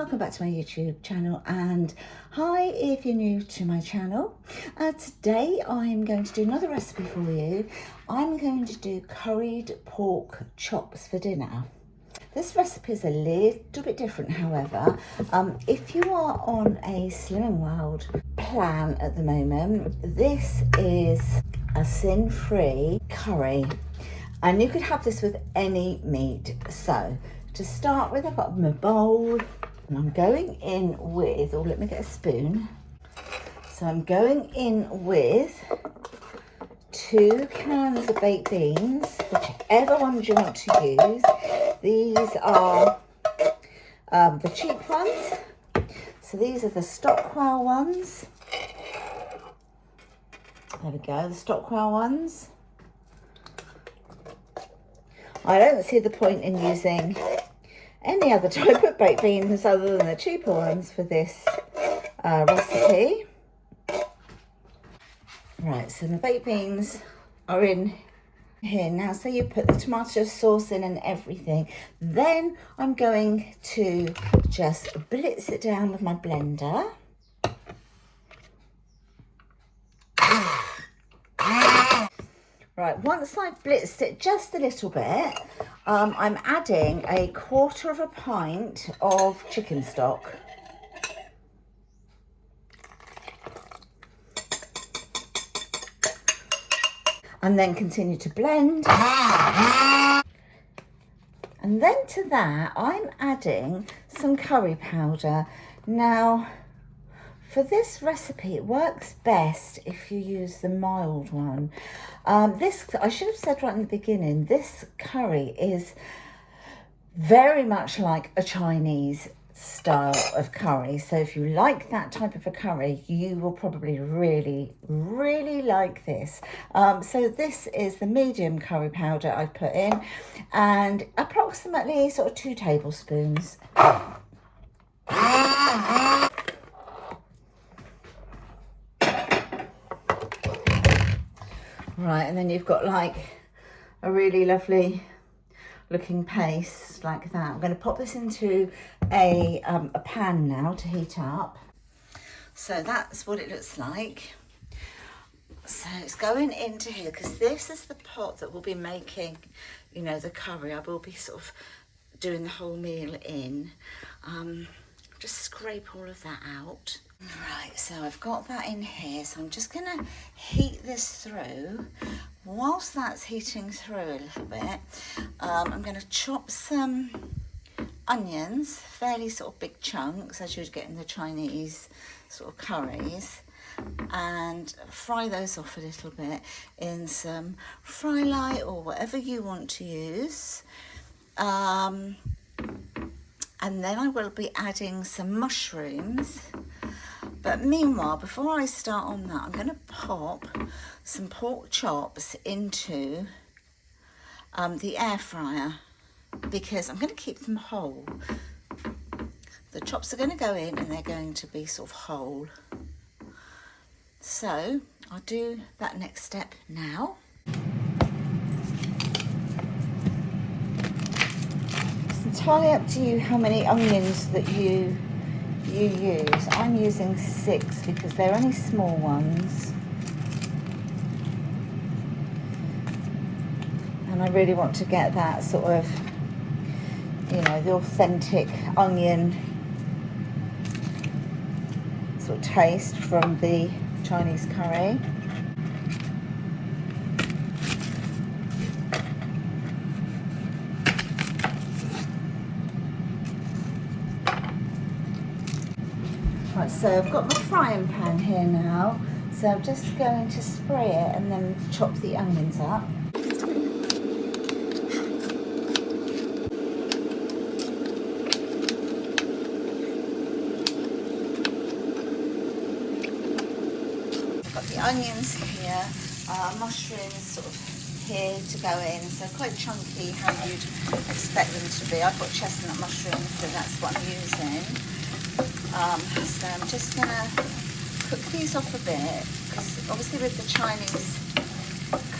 welcome back to my YouTube channel, and hi if you're new to my channel. Today I'm going to do another recipe for you. I'm going to do curried pork chops for dinner. This recipe is a little bit different, however. If you are on a Slim and Wild plan at the moment, this is a sin-free curry, and you could have this with any meat. So to start with, I've got my bowl, and I'm going in with, let me get a spoon. So I'm going in with 2 cans of baked beans, whichever ones you want to use. These are the cheap ones. So these are the Stockwell ones. There we go, the Stockwell ones. I don't see the point in using any other type of baked beans other than the cheaper ones for this recipe. Right, so the baked beans are in here now. So you put the tomato sauce in and everything. Then I'm going to just blitz it down with my blender. Right, once I've blitzed it just a little bit, I'm adding 1/4 pint of chicken stock. And then continue to blend. And then to that, I'm adding some curry powder. Now, for this recipe, it works best if you use the mild one. I should have said right in the beginning, this curry is very much like a Chinese style of curry. So if you like that type of a curry, you will probably really like this. So this is the medium curry powder I've put in, and approximately sort of 2 tablespoons. Right, and then you've got like a really lovely looking paste like that. I'm going to pop this into a pan now to heat up. So that's what it looks like. So it's going into here because this is the pot that we'll be making, you know, the curry. I will be sort of doing the whole meal in. Just scrape all of that out. Right, so I've got that in here, so I'm just going to heat this through. Whilst that's heating through a little bit, I'm going to chop some onions, fairly sort of big chunks, as you'd get in the Chinese sort of curries, and fry those off a little bit in some fry light or whatever you want to use. And then I will be adding some mushrooms. But meanwhile, before I start on that, I'm going to pop some pork chops into the air fryer, because I'm going to keep them whole. The chops are going to go in and they're going to be sort of whole. So I'll do that next step now. It's entirely up to you how many onions that you use. I'm using 6 because they're only small ones, and I really want to get that sort of, you know, the authentic onion sort of taste from the Chinese curry. Right, so I've got my frying pan here now, so I'm just going to spray it and then chop the onions up. I've got the onions here, mushrooms sort of here to go in, so quite chunky how you'd expect them to be. I've got chestnut mushrooms, so that's what I'm using. So I'm just going to cook these off a bit, because obviously with the Chinese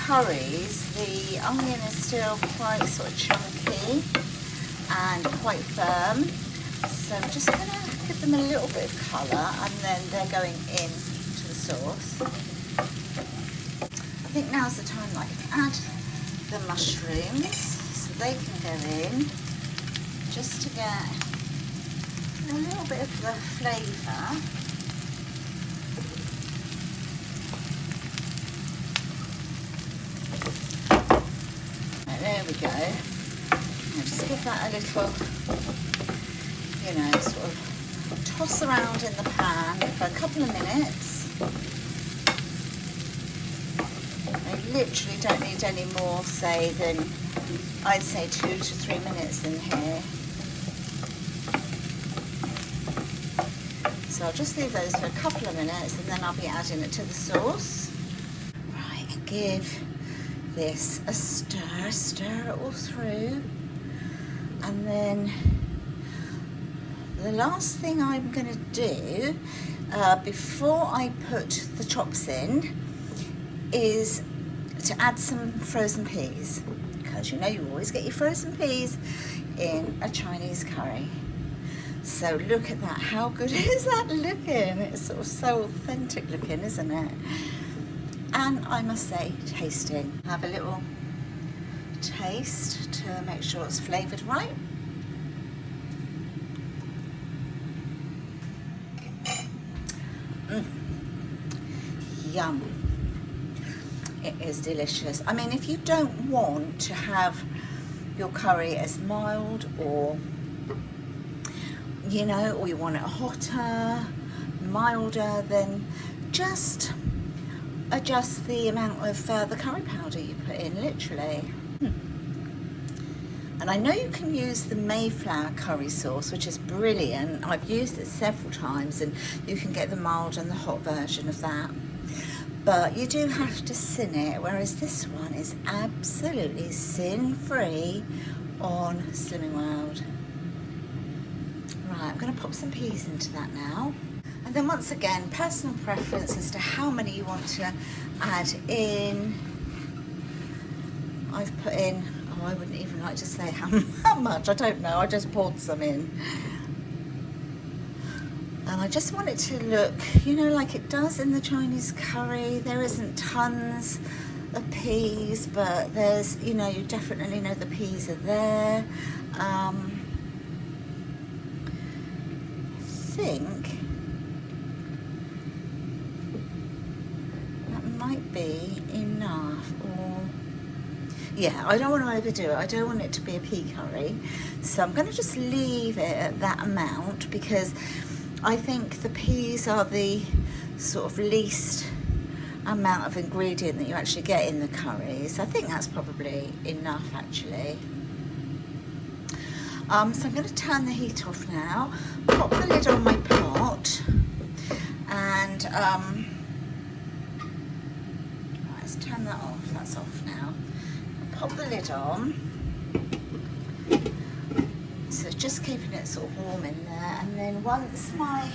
curries, the onion is still quite sort of chunky and quite firm. So I'm just going to give them a little bit of colour, and then they're going into the sauce. I think now's the time that I can add the mushrooms, so they can go in, just to get a little bit of the flavour. Right, there we go. Now just give that a little, you know, sort of toss around in the pan for a couple of minutes. I literally don't need any more, say, than I'd say 2 to 3 minutes in here. So I'll just leave those for a couple of minutes, and then I'll be adding it to the sauce. Right, and give this a stir, stir it all through. And then the last thing I'm going to do before I put the chops in is to add some frozen peas, because you know you always get your frozen peas in a Chinese curry. So look at that, how good is that looking? It's sort of so authentic looking, isn't it? And I must say, tasting. Have a little taste to make sure it's flavoured right. Yum. It is delicious. I mean, if you don't want to have your curry as mild, or you know, or you want it hotter, milder, then just adjust the amount of the curry powder you put in, literally. And I know you can use the Mayflower curry sauce, which is brilliant. I've used it several times, and you can get the mild and the hot version of that. But you do have to sin it, whereas this one is absolutely sin-free on Slimming World. Right, I'm going to pop some peas into that now. And then once again, personal preference as to how many you want to add in. I've put in, oh, I wouldn't even like to say how much, I don't know, I just poured some in. And I just want it to look, you know, like it does in the Chinese curry. There isn't tons of peas, but there's, you know, you definitely know the peas are there. I think that might be enough. Or yeah, I don't want to overdo it. I don't want it to be a pea curry. So I'm going to just leave it at that amount, because I think the peas are the sort of least amount of ingredient that you actually get in the curries. I think that's probably enough, actually. So I'm going to turn the heat off now, pop the lid on my pot, and let's turn that off. That's off now. Pop the lid on. So just keeping it sort of warm in there, and then once my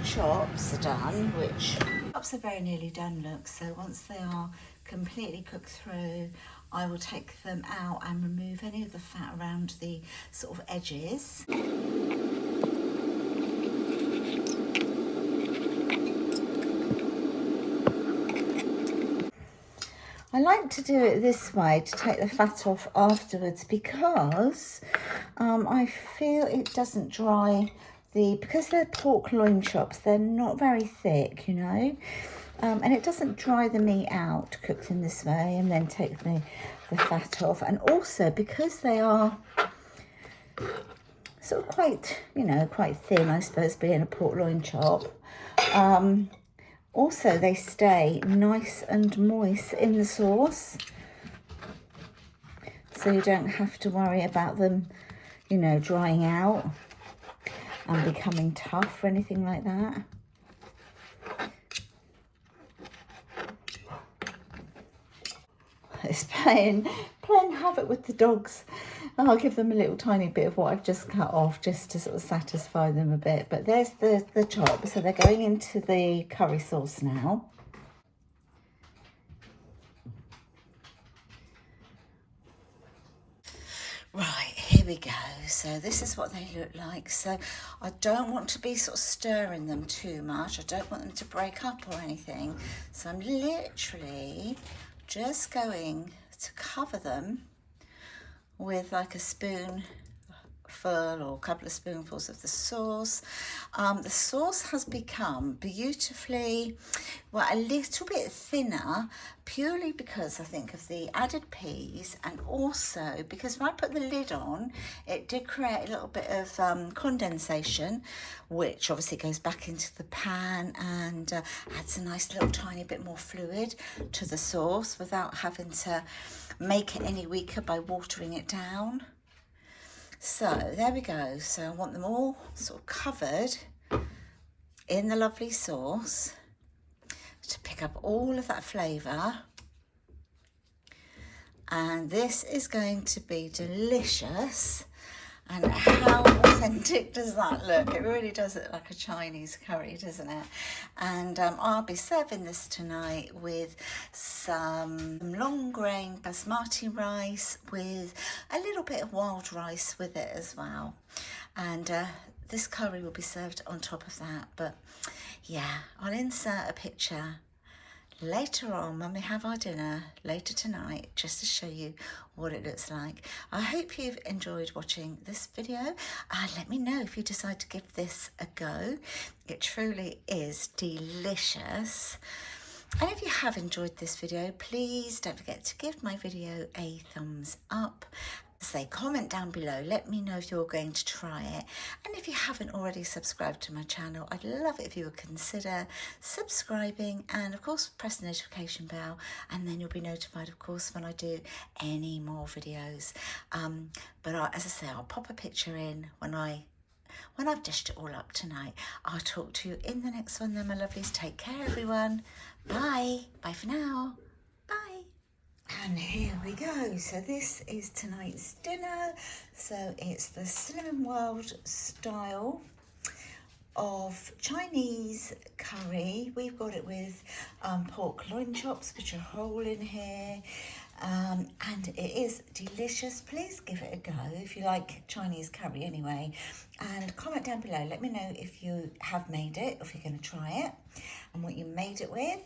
chops are done, which chops are very nearly done, look, so once they are completely cooked through, I will take them out and remove any of the fat around the sort of edges. I like to do it this way, to take the fat off afterwards, because I feel it doesn't dry because they're pork loin chops, they're not very thick, you know, and it doesn't dry the meat out cooked in this way, and then take the fat off. And also because they are sort of quite, you know, quite thin, I suppose, being a pork loin chop, also they stay nice and moist in the sauce, so you don't have to worry about them, you know, drying out and becoming tough or anything like that. It's playing havoc with the dogs. I'll give them a little tiny bit of what I've just cut off, just to sort of satisfy them a bit. But there's the chop, so they're going into the curry sauce now. Right, here we go. So this is what they look like. So I don't want to be sort of stirring them too much. I don't want them to break up or anything. So I'm literally just going to cover them with like a spoonful or a couple of spoonfuls of the sauce. The sauce has become beautifully, well, a little bit thinner, purely because I think of the added peas, and also because when I put the lid on, it did create a little bit of condensation, which obviously goes back into the pan and adds a nice little tiny bit more fluid to the sauce without having to make it any weaker by watering it down. So there we go. So I want them all sort of covered in the lovely sauce to pick up all of that flavour. And this is going to be delicious. And how authentic does that look? It really does look like a Chinese curry, doesn't it? And I'll be serving this tonight with some long grain basmati rice with a little bit of wild rice with it as well. And this curry will be served on top of that. But yeah, I'll insert a picture later on when we have our dinner later tonight, just to show you what it looks like. I hope you've enjoyed watching this video. Let me know if you decide to give this a go. It truly is delicious. And if you have enjoyed this video, please don't forget to give my video a thumbs up. Say, comment down below, let me know if you're going to try it. And if you haven't already subscribed to my channel, I'd love it if you would consider subscribing, and of course press the notification bell, and then you'll be notified, of course, when I do any more videos. As I say, I'll pop a picture in when I've dished it all up tonight. I'll talk to you in the next one then, my lovelies. Take care, everyone. Bye. Bye for now. Bye. And here we go. So this is tonight's dinner. So it's the Slim World style of Chinese curry. We've got it with pork loin chops, which are whole in here. And it is delicious. Please give it a go if you like Chinese curry anyway. And comment down below, let me know if you have made it, if you're going to try it, and what you made it with.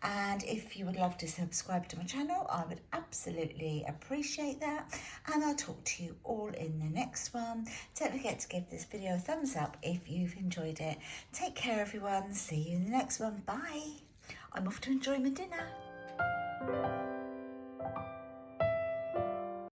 And if you would love to subscribe to my channel, I would absolutely appreciate that. And I'll talk to you all in the next one. Don't forget to give this video a thumbs up if you've enjoyed it. Take care, everyone. See you in the next one. Bye. I'm off to enjoy my dinner.